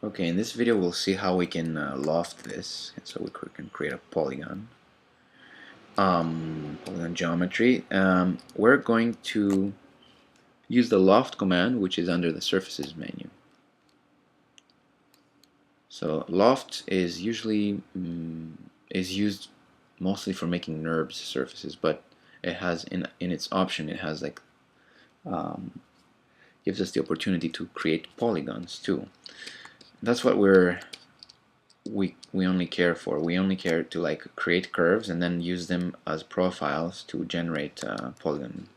Okay, in this video we'll see how we can loft this, and so we can create a polygon. Polygon geometry. We're going to use the loft command, which is under the surfaces menu. So loft is usually is used mostly for making NURBS surfaces, but it has in its option, it has like gives us the opportunity to create polygons too. That's what we only care for. We only care to like create curves and then use them as profiles to generate polygon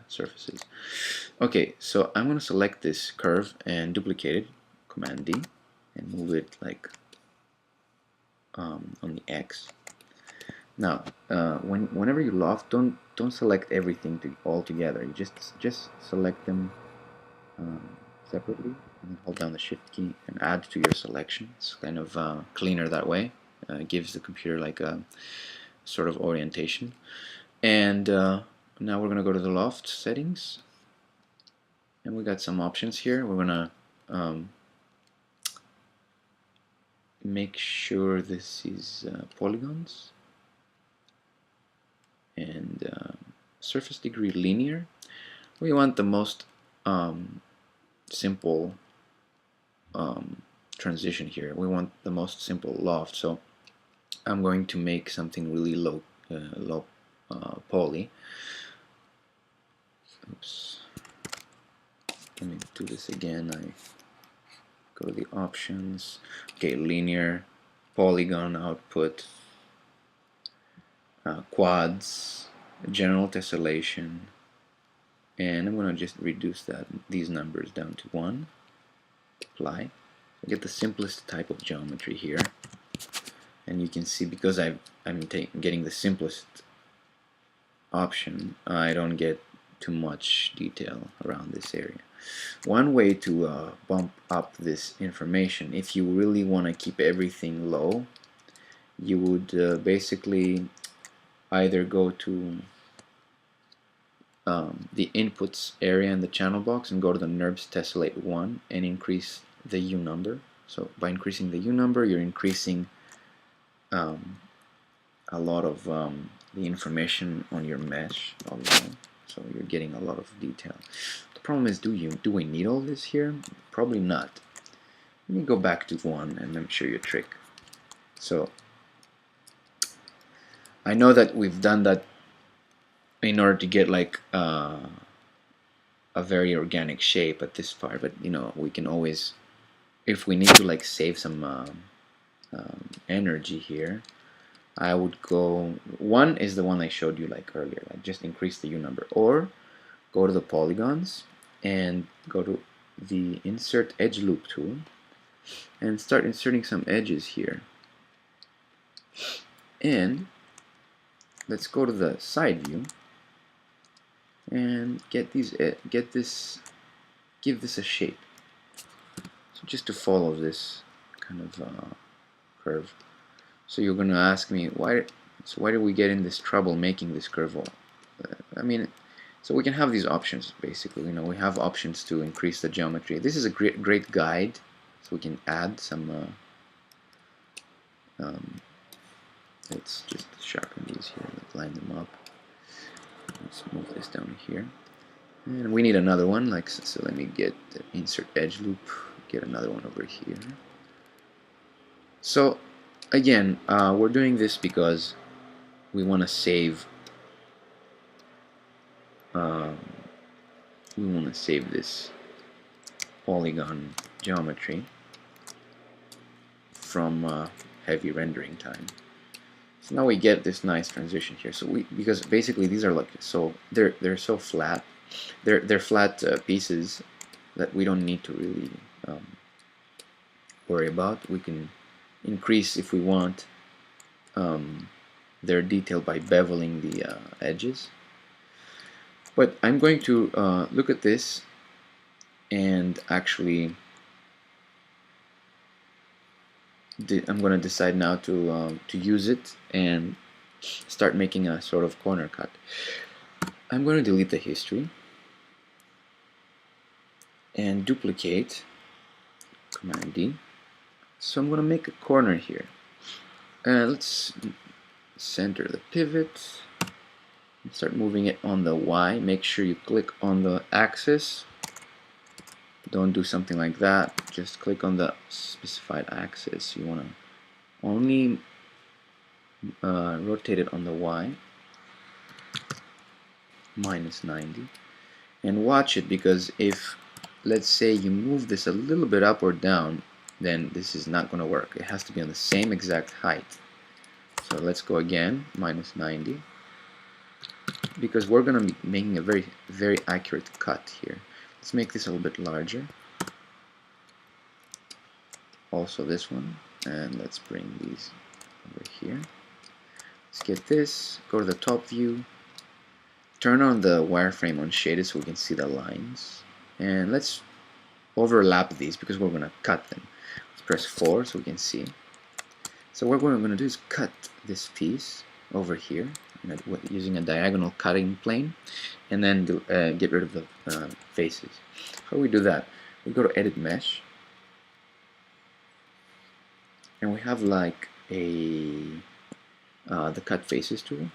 surfaces. Okay, so I'm going to select this curve and duplicate it, Command D, and move it like on the X. Now, whenever you loft, don't select everything all together. You just select them separately, and then hold down the Shift key and add to your selection. It's kind of cleaner that way. It gives the computer like a sort of orientation. And now we're gonna go to the loft settings, and we got some options here. We're gonna make sure this is polygons and surface degree linear. We want the most simple transition here. We want the most simple loft, so I'm going to make something really low poly. Oops. Let me do this again. I go to the options. Okay, linear, polygon output, quads, general tessellation, and I'm going to just reduce these numbers down to 1. Apply. I get the simplest type of geometry here, and you can see because I'm getting the simplest option, I don't get too much detail around this area. One way to bump up this information, if you really want to keep everything low, you would basically either go to the inputs area in the channel box and go to the NURBS tessellate 1 and increase the U number. So by increasing the U number, you're increasing a lot of the information on your mesh also. So you're getting a lot of detail. The problem is, do we need all this here? Probably not. Let me go back to 1 and let me show you a trick. So I know that we've done that in order to get like a very organic shape at this part, but you know, we can always, if we need to like save some energy here, I would go, 1 is the one I showed you like earlier, like just increase the U number, or go to the polygons and go to the insert edge loop tool and start inserting some edges here. And let's go to the side view and give this a shape. So just to follow this kind of curve. So you're going to ask me, why did we get in this trouble making this curve? I mean, so we can have these options basically. You know, we have options to increase the geometry. This is a great guide, so we can add some. Let's just sharpen these here, let's line them up. Let's move this down here, and we need another one. Like so, let me get the insert edge loop. Get another one over here. So again, we're doing this because we want to save. We want to save this polygon geometry from heavy rendering time. So now we get this nice transition here. So because basically these are like they're so flat, they're flat pieces that we don't need to really worry about. We can increase if we want their detail by beveling the edges. But I'm going to look at this and actually I'm going to decide now to use it and start making a sort of corner cut. I'm going to delete the history and duplicate, Command D, So I'm going to make a corner here. Let's center the pivot. Start moving it on the Y. Make sure you click on the axis. Don't do something like that. Just click on the specified axis. You want to only rotate it on the Y, minus 90. And watch it, because if, let's say, you move this a little bit up or down, then this is not going to work. It has to be on the same exact height. So let's go again, minus 90, because we're going to be making a very, very accurate cut here. Let's make this a little bit larger. Also this one, and let's bring these over here. Let's get this, go to the top view, turn on the wireframe on shaded so we can see the lines, and let's overlap these because we're going to cut them. Let's press 4 so we can see. So what we're going to do is cut this piece over here using a diagonal cutting plane, and then get rid of the faces. How do we do that? We go to Edit Mesh, and we have like the Cut Faces tool.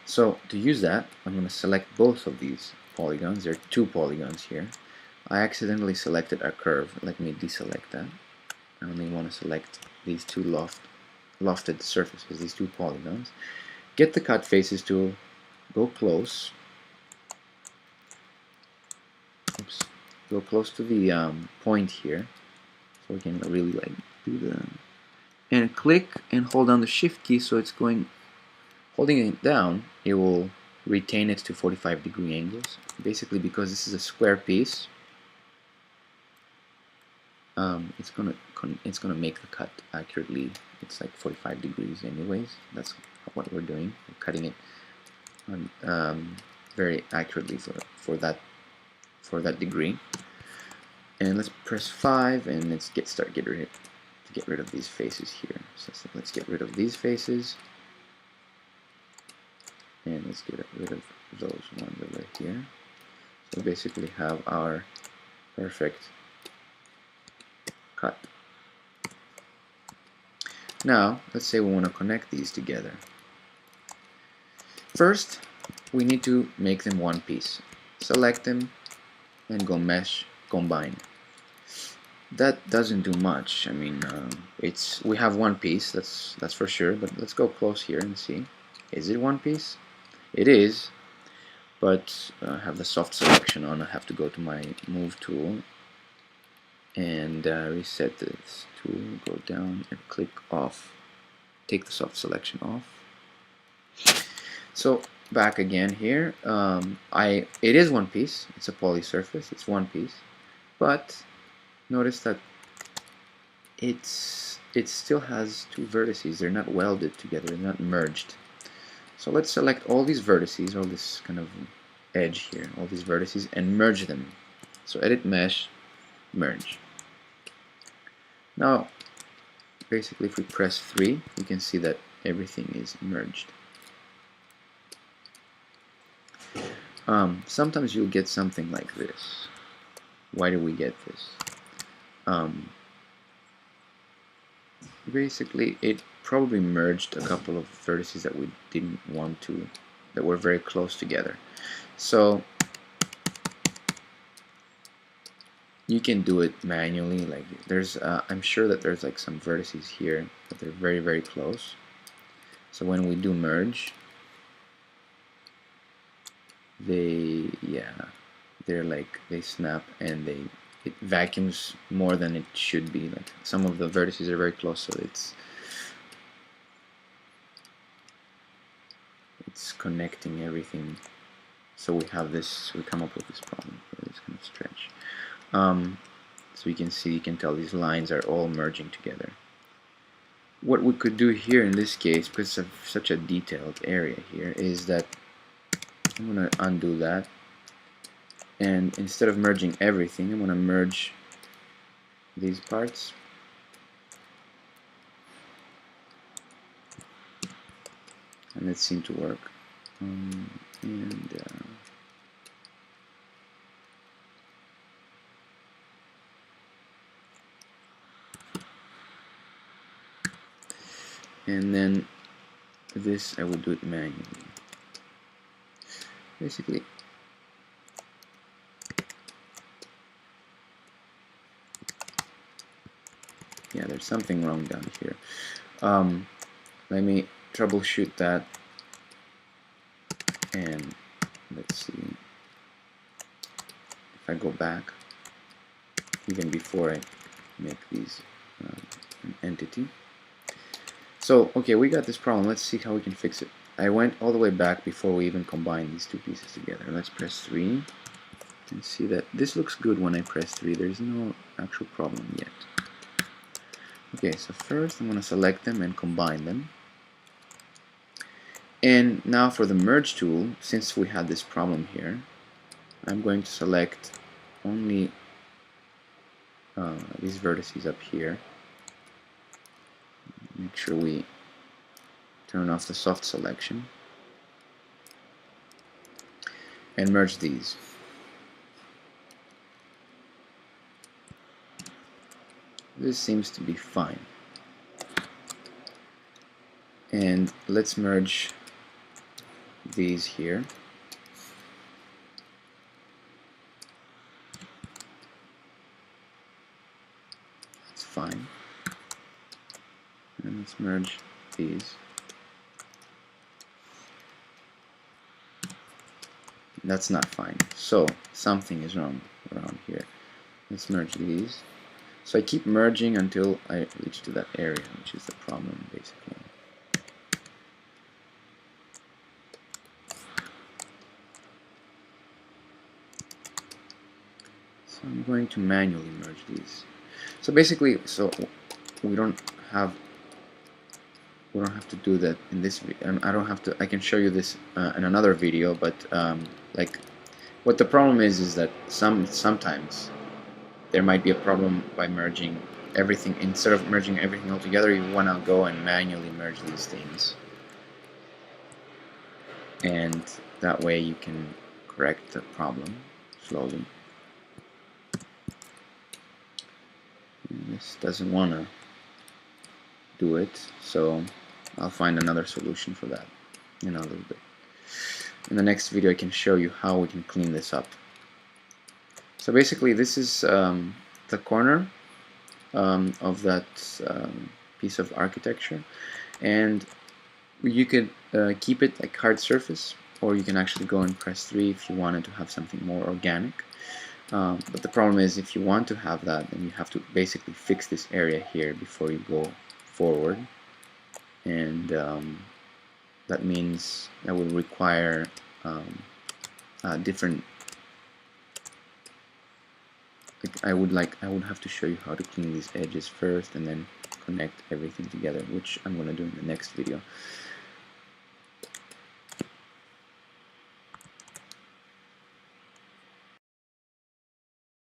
So to use that, I'm going to select both of these polygons. There are 2 polygons here. I accidentally selected a curve. Let me deselect that. I only want to select these 2 lofted surfaces, these 2 polygons. Get the Cut Faces tool, go close. Oops. Go close to the point here, so we can really like do the, and click and hold down the Shift key so it's going. Holding it down, it will retain it to 45-degree angles. Basically, because this is a square piece, it's gonna make the cut accurately. It's like 45 degrees, anyways. That's what we're doing. We're cutting it very accurately for that degree. And let's press 5, and let's get rid of these faces here. So let's get rid of these faces. And let's get rid of those ones over here. So basically have our perfect cut. Now, let's say we want to connect these together. First, we need to make them one piece. Select them and go Mesh, Combine. That doesn't do much. I mean, we have one piece, that's for sure, but let's go close here and see. Is it one piece? It is, but I have the soft selection on. I have to go to my Move tool and reset this tool, go down and click off. Take the soft selection off. So back again here, it is one piece. It's a poly surface. It's one piece, but notice that it still has 2 vertices. They're not welded together. They're not merged. So let's select all these vertices, all this kind of edge here, all these vertices, and merge them. So Edit Mesh, Merge. Now, basically, if we press 3, you can see that everything is merged. Sometimes you'll get something like this. Why do we get this? Basically, it probably merged a couple of vertices that we didn't want to, that were very close together. So you can do it manually. Like there's, I'm sure that there's like some vertices here, but they're very, very close. So when we do merge, they snap, and it vacuums more than it should be. Like some of the vertices are very close, so it's connecting everything. So we come up with this problem, this kind of stretch. So you can tell these lines are all merging together. What we could do here in this case, because of such a detailed area here, is that I'm going to undo that, and instead of merging everything, I'm going to merge these parts. And it seemed to work. and then this I would do it manually. Basically, yeah, there's something wrong down here. Let me troubleshoot that, and let's see if I go back even before I make these an entity. So okay, we got this problem. Let's see how we can fix it. I went all the way back before we even combine these two pieces together. Let's press 3 and see that this looks good when I press 3. There's no actual problem yet. Okay, so first I'm going to select them and combine them. And now for the merge tool, since we had this problem here, I'm going to select only these vertices up here. Make sure we turn off the soft selection and merge these. This seems to be fine. And let's merge these here. That's fine. And let's merge these. That's not fine. So something is wrong around here. Let's merge these. So I keep merging until I reach to that area, which is the problem basically. So I'm going to manually merge these. So basically, we don't have to do that in this video. I don't have to. I can show you this in another video, but like what the problem is that sometimes there might be a problem by merging everything. Instead of merging everything all together, you want to go and manually merge these things, and that way you can correct the problem slowly. And this doesn't want to do it, so I'll find another solution for that in a little bit. In the next video I can show you how we can clean this up. So basically this is the corner of that piece of architecture, and you could keep it like hard surface, or you can actually go and press 3 if you wanted to have something more organic. But the problem is, if you want to have that, then you have to basically fix this area here before you go forward, and that means that would require different. I would have to show you how to clean these edges first and then connect everything together, which I'm going to do in the next video.